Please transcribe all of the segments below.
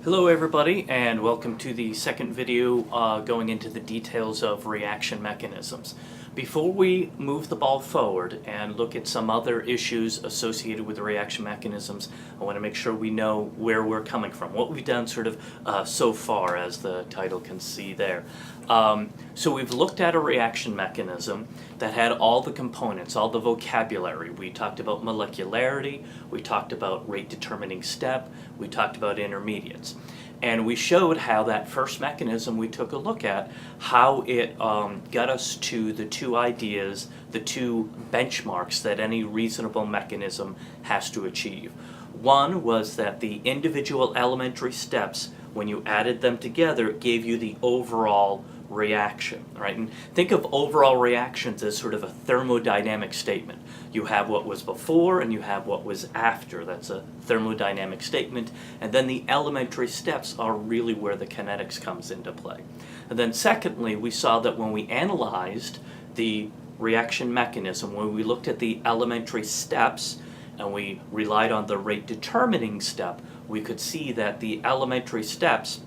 Hello everybody, and welcome to the second video going into the details of reaction mechanisms. Before we move the ball forward and look at some other issues associated with the reaction mechanisms, I want to make sure we know where we're coming from, what we've done sort of so far, as the title can see there. So we've looked at a reaction mechanism that had all the components, all the vocabulary. We talked about molecularity, we talked about rate determining step, we talked about intermediates. And we showed how that first mechanism we took a look at, how it got us to the two ideas, the two benchmarks that any reasonable mechanism has to achieve. One was that the individual elementary steps, when you added them together, gave you the overall reaction, right? And think of overall reactions as sort of a thermodynamic statement. You have what was before and you have what was after. That's a thermodynamic statement. And then the elementary steps are really where the kinetics comes into play. And then secondly, we saw that when we analyzed the reaction mechanism, when we looked at the elementary steps and we relied on the rate determining step, we could see that the elementary steps,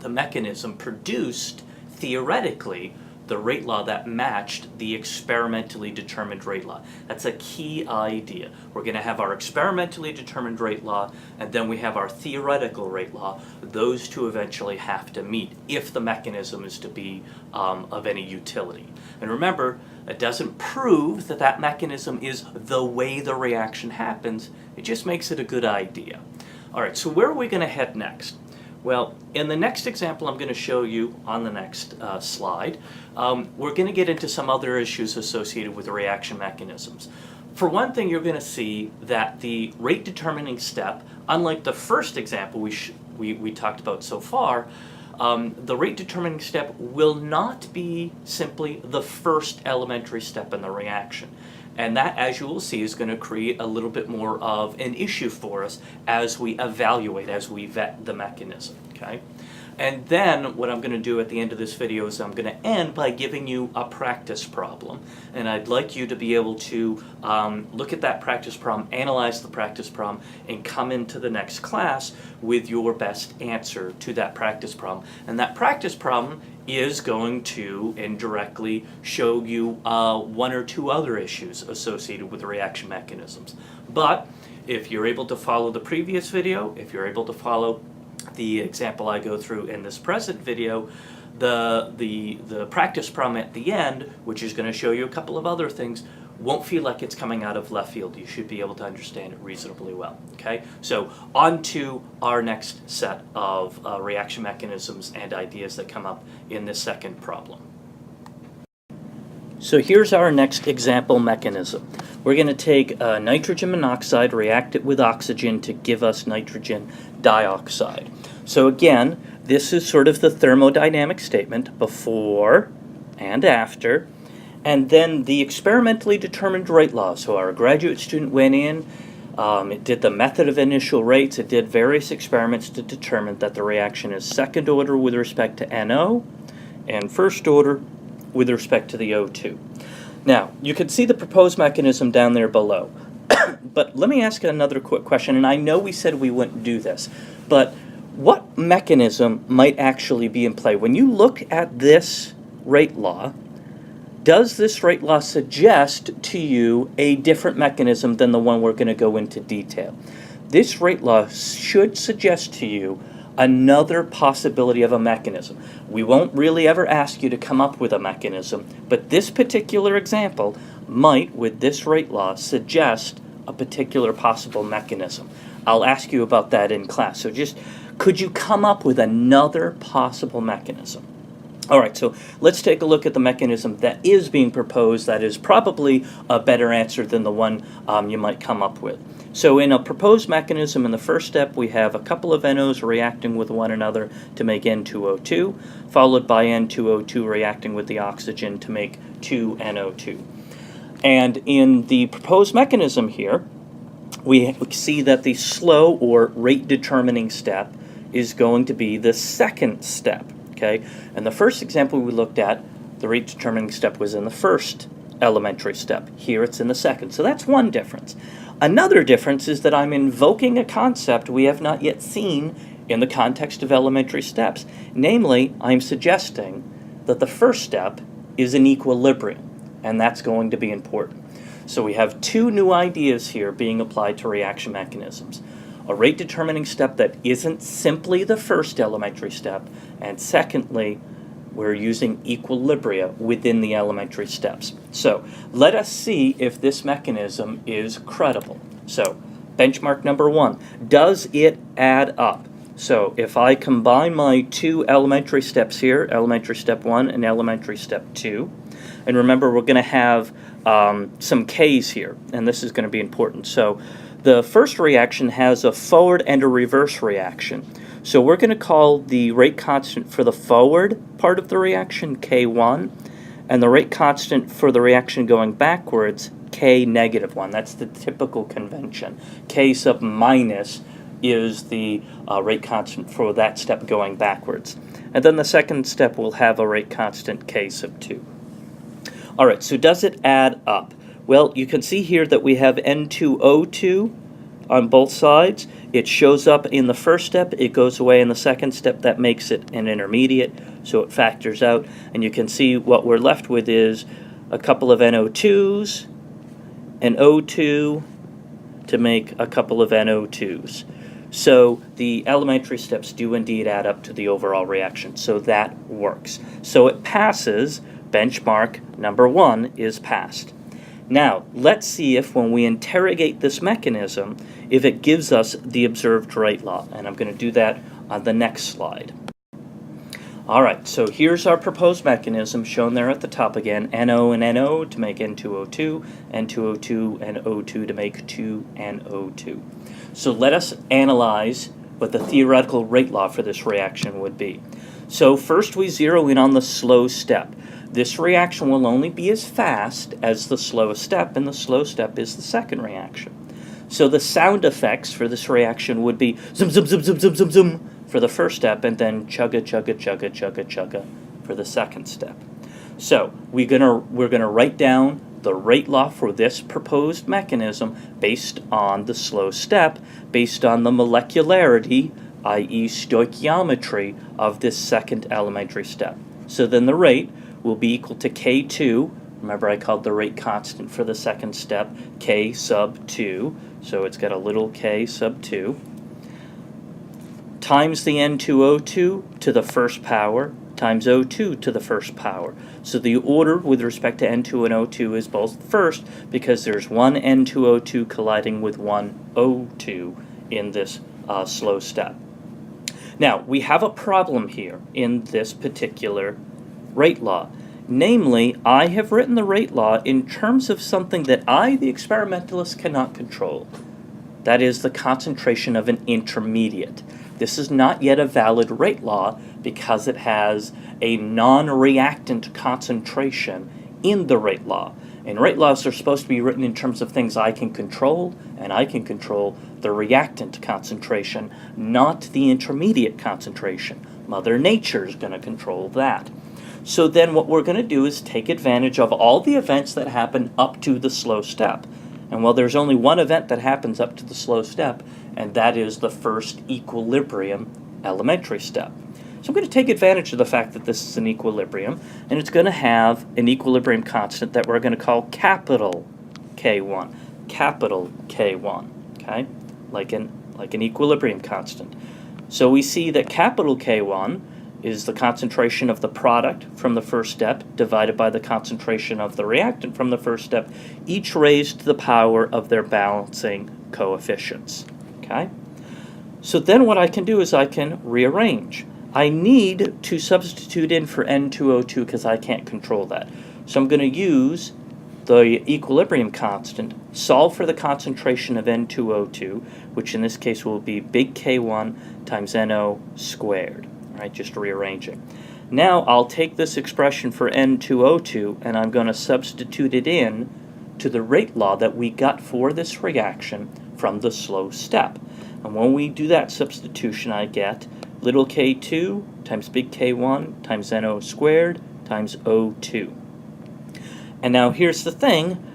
the mechanism produced theoretically the rate law that matched the experimentally determined rate law. That's a key idea. We're going to have our experimentally determined rate law, and then we have our theoretical rate law. Those two eventually have to meet if the mechanism is to be of any utility. And remember, it doesn't prove that that mechanism is the way the reaction happens. It just makes it a good idea. All right, so where are we going to head next? Well, in the next example I'm going to show you on the next slide, we're going to get into some other issues associated with the reaction mechanisms. For one thing, you're going to see that the rate determining step, unlike the first example we talked about so far, the rate determining step will not be simply the first elementary step in the reaction. And that, as you will see, is going to create a little bit more of an issue for us as we evaluate, as we vet the mechanism, okay? And then what I'm going to do at the end of this video is I'm going to end by giving you a practice problem. And I'd like you to be able to look at that practice problem, analyze the practice problem, and come into the next class with your best answer to that practice problem. And that practice problem is going to indirectly show you one or two other issues associated with the reaction mechanisms. But if you're able to follow the previous video, if you're able to follow the example I go through in this present video, the practice problem at the end, which is going to show you a couple of other things, won't feel like it's coming out of left field. You should be able to understand it reasonably well. Okay, so on to our next set of reaction mechanisms and ideas that come up in this second problem. So here's our next example mechanism. We're going to take nitrogen monoxide, react it with oxygen to give us nitrogen dioxide. So again, this is sort of the thermodynamic statement before and after, and then the experimentally determined rate law. So our graduate student went in, it did the method of initial rates, it did various experiments to determine that the reaction is second order with respect to NO and first order with respect to the O2. Now, you can see the proposed mechanism down there below. But let me ask another quick question, and I know we said we wouldn't do this, but what mechanism might actually be in play? When you look at this rate law, does this rate law suggest to you a different mechanism than the one we're going to go into detail? This rate law should suggest to you another possibility of a mechanism. We won't really ever ask you to come up with a mechanism, but this particular example might, with this rate law, suggest a particular possible mechanism. I'll ask you about that in class. So just, could you come up with another possible mechanism? All right, so let's take a look at the mechanism that is being proposed that is probably a better answer than the one you might come up with. So in a proposed mechanism, in the first step, we have a couple of NOs reacting with one another to make N2O2, followed by N2O2 reacting with the oxygen to make 2NO2. And in the proposed mechanism here, we see that the slow or rate determining step is going to be the second step. Okay? And the first example we looked at, the rate determining step was in the first elementary step. Here it's in the second. So that's one difference. Another difference is that I'm invoking a concept we have not yet seen in the context of elementary steps. Namely, I'm suggesting that the first step is an equilibrium, and that's going to be important. So we have two new ideas here being applied to reaction mechanisms. A rate determining step that isn't simply the first elementary step, and secondly, we're using equilibria within the elementary steps. So let us see if this mechanism is credible. So benchmark number 1, does it add up? So if I combine my two elementary steps here, elementary step 1 and elementary step 2, and remember we're going to have some K's here, and this is going to be important. So the first reaction has a forward and a reverse reaction. So we're going to call the rate constant for the forward part of the reaction K1, and the rate constant for the reaction going backwards K-1. That's the typical convention. K sub minus is the rate constant for that step going backwards. And then the second step will have a rate constant K sub 2. All right, so does it add up? Well, you can see here that we have N2O2 on both sides. It shows up in the first step, it goes away in the second step. That makes it an intermediate, so it factors out. And you can see what we're left with is a couple of NO2s, and O2 to make a couple of NO2s. So the elementary steps do indeed add up to the overall reaction, so that works. So it passes. Benchmark number 1 is passed. Now, let's see if when we interrogate this mechanism, if it gives us the observed rate law. And I'm going to do that on the next slide. All right, so here's our proposed mechanism shown there at the top again. NO and NO to make N2O2, N2O2 and O2 to make 2NO2. So let us analyze what the theoretical rate law for this reaction would be. So first we zero in on the slow step. This reaction will only be as fast as the slowest step, and the slow step is the second reaction. So the sound effects for this reaction would be zoom, zoom, zoom, zoom, zoom, zoom, zoom for the first step, and then chugga, chugga, chugga, chugga, chugga for the second step. So we're gonna write down the rate law for this proposed mechanism based on the slow step, based on the molecularity, i.e. stoichiometry, of this second elementary step. So then the rate will be equal to K2. Remember I called the rate constant for the second step K sub 2, so it's got a little k sub 2, times the N2O2 to the first power times O2 to the first power. So the order with respect to N2 and O2 is both first because there's one N2O2 colliding with one O2 in this slow step. Now, we have a problem here in this particular rate law. Namely, I have written the rate law in terms of something that I, the experimentalist, cannot control. That is the concentration of an intermediate. This is not yet a valid rate law because it has a non-reactant concentration in the rate law. And rate laws are supposed to be written in terms of things I can control, and I can control the reactant concentration, not the intermediate concentration. Mother Nature is going to control that. So then what we're going to do is take advantage of all the events that happen up to the slow step. And well, there's only one event that happens up to the slow step, and that is the first equilibrium elementary step. So I'm going to take advantage of the fact that this is an equilibrium, and it's going to have an equilibrium constant that we're going to call capital K1, okay, like an equilibrium constant. So we see that capital K1 is the concentration of the product from the first step divided by the concentration of the reactant from the first step, each raised to the power of their balancing coefficients. Okay? So then what I can do is I can rearrange. I need to substitute in for N2O2 because I can't control that. So I'm going to use the equilibrium constant, solve for the concentration of N2O2, which in this case will be big K1 times NO squared. Right, just rearranging. Now I'll take this expression for N2O2 and I'm going to substitute it in to the rate law that we got for this reaction from the slow step. And when we do that substitution, I get little k2 times big K1 times NO squared times O2. And now here's the thing,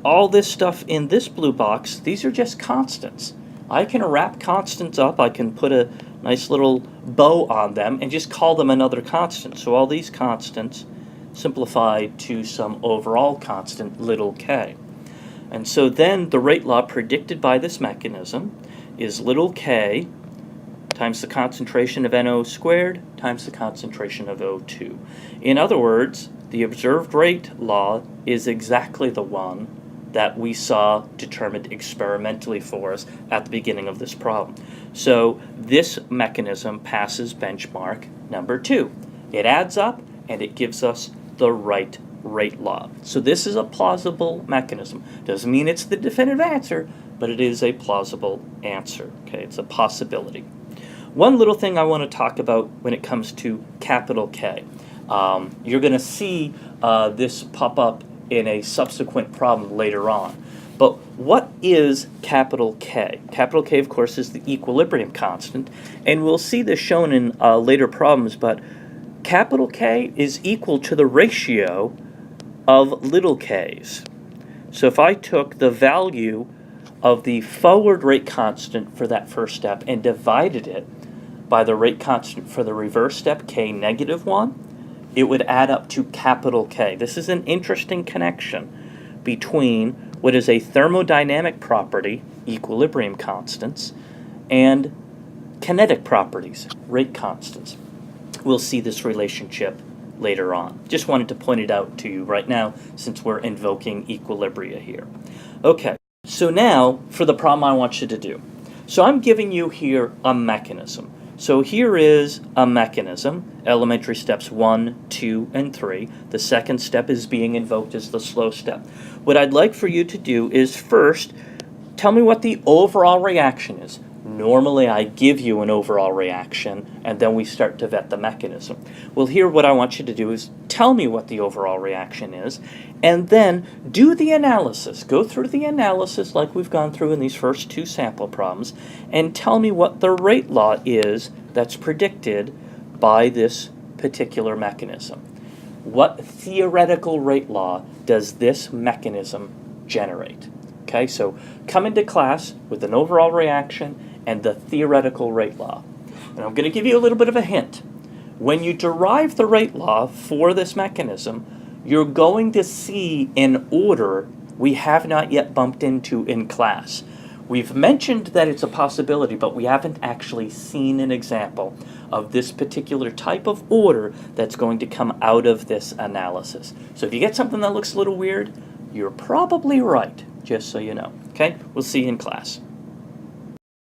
all this stuff in this blue box, these are just constants. I can wrap constants up, I can put a nice little bow on them and just call them another constant. So all these constants simplified to some overall constant, little k. And so then the rate law predicted by this mechanism is little k times the concentration of NO squared times the concentration of O2. In other words, the observed rate law is exactly the one that we saw determined experimentally for us at the beginning of this problem. So this mechanism passes benchmark number 2. It adds up and it gives us the right rate law. So this is a plausible mechanism. Doesn't mean it's the definitive answer, but it is a plausible answer. Okay, it's a possibility. One little thing I want to talk about when it comes to capital K. You're going to see this pop up in a subsequent problem later on. But what is capital K? Capital K, of course, is the equilibrium constant, and we'll see this shown in later problems, but capital K is equal to the ratio of little k's. So if I took the value of the forward rate constant for that first step and divided it by the rate constant for the reverse step, k negative 1, it would add up to capital K. This is an interesting connection between what is a thermodynamic property, equilibrium constants, and kinetic properties, rate constants. We'll see this relationship later on. Just wanted to point it out to you right now since we're invoking equilibria here. Okay, so now for the problem I want you to do. So I'm giving you here a mechanism. So here is a mechanism, elementary steps 1, 2, and 3. The second step is being invoked as the slow step. What I'd like for you to do is first tell me what the overall reaction is. Normally I give you an overall reaction and then we start to vet the mechanism. Well, here what I want you to do is tell me what the overall reaction is and then do the analysis. Go through the analysis like we've gone through in these first 2 sample problems and tell me what the rate law is that's predicted by this particular mechanism. What theoretical rate law does this mechanism generate? Okay, so come into class with an overall reaction and the theoretical rate law. And I'm going to give you a little bit of a hint. When you derive the rate law for this mechanism, you're going to see an order we have not yet bumped into in class. We've mentioned that it's a possibility, but we haven't actually seen an example of this particular type of order that's going to come out of this analysis. So if you get something that looks a little weird, you're probably right, just so you know. Okay, we'll see you in class.